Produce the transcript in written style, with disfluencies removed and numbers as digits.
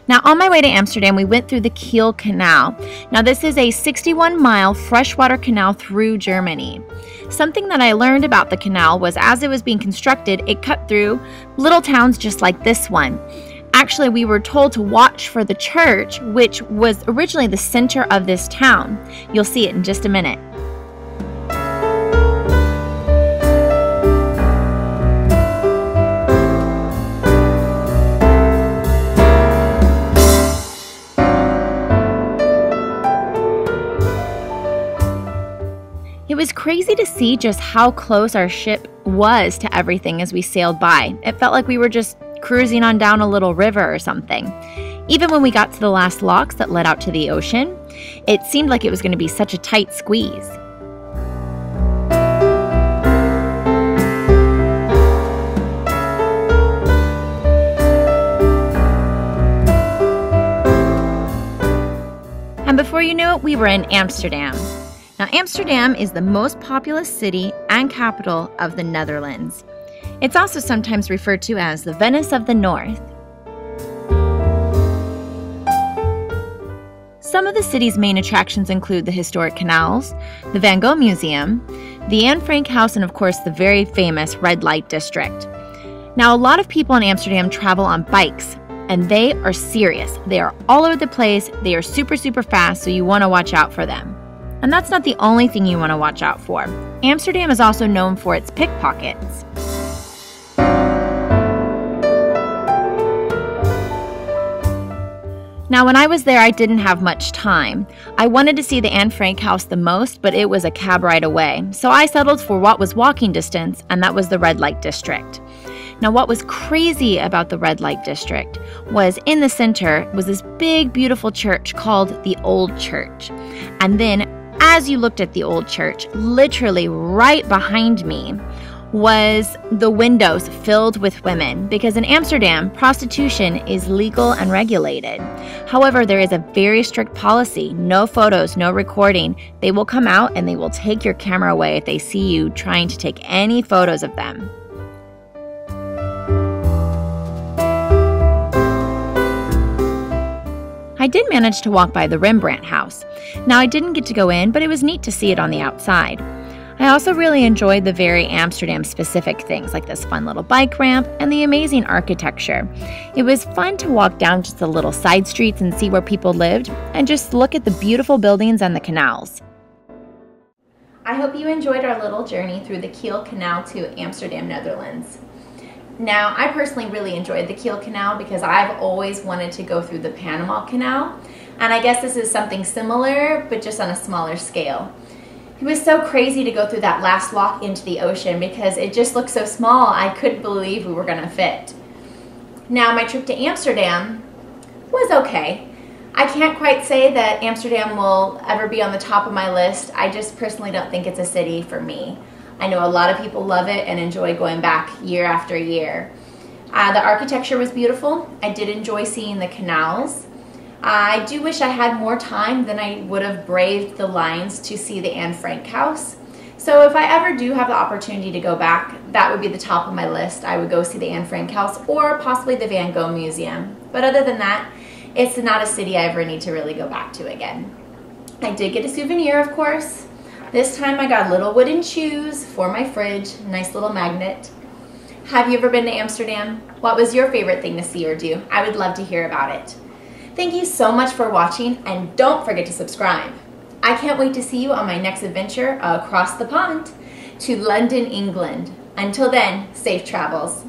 Now, on my way to Amsterdam, we went through the Kiel Canal. Now, this is a 61-mile freshwater canal through Germany. Something that I learned about the canal was as it was being constructed, it cut through little towns just like this one. Actually, we were told to watch for the church, which was originally the center of this town. You'll see it in just a minute. It was crazy to see just how close our ship was to everything as we sailed by. It felt like we were just cruising on down a little river or something. Even when we got to the last locks that led out to the ocean, it seemed like it was going to be such a tight squeeze. And before you knew it, we were in Amsterdam. Now, Amsterdam is the most populous city and capital of the Netherlands. It's also sometimes referred to as the Venice of the North. Some of the city's main attractions include the historic canals, the Van Gogh Museum, the Anne Frank House, and of course the very famous Red Light District. Now, a lot of people in Amsterdam travel on bikes, and they are serious. They are all over the place. They are super, super fast, so you want to watch out for them. And that's not the only thing you want to watch out for. Amsterdam is also known for its pickpockets. Now, when I was there, I didn't have much time. I wanted to see the Anne Frank house the most, but it was a cab ride away. So I settled for what was walking distance, and that was the Red Light District. Now, what was crazy about the Red Light District was in the center was this big, beautiful church called the Old Church. And then as you looked at the old church, literally right behind me was the windows filled with women, because in Amsterdam, prostitution is legal and regulated. However, there is a very strict policy: no photos, no recording. They will come out and they will take your camera away if they see you trying to take any photos of them. I did manage to walk by the Rembrandt house. Now, I didn't get to go in, but it was neat to see it on the outside. I also really enjoyed the very Amsterdam-specific things like this fun little bike ramp and the amazing architecture. It was fun to walk down just the little side streets and see where people lived and just look at the beautiful buildings and the canals. I hope you enjoyed our little journey through the Kiel Canal to Amsterdam, Netherlands. Now, I personally really enjoyed the Kiel Canal because I've always wanted to go through the Panama Canal, and I guess this is something similar, but just on a smaller scale. It was so crazy to go through that last lock into the ocean because it just looked so small, I couldn't believe we were going to fit. Now, my trip to Amsterdam was okay. I can't quite say that Amsterdam will ever be on the top of my list. I just personally don't think it's a city for me. I know a lot of people love it and enjoy going back year after year. The architecture was beautiful. I did enjoy seeing the canals. I do wish I had more time, then I would have braved the lines to see the Anne Frank house. So if I ever do have the opportunity to go back, that would be the top of my list. I would go see the Anne Frank house or possibly the Van Gogh Museum. But other than that, it's not a city I ever need to really go back to again. I did get a souvenir, of course. This time I got little wooden shoes for my fridge, nice little magnet. Have you ever been to Amsterdam? What was your favorite thing to see or do? I would love to hear about it. Thank you so much for watching, and don't forget to subscribe. I can't wait to see you on my next adventure across the pond to London, England. Until then, safe travels.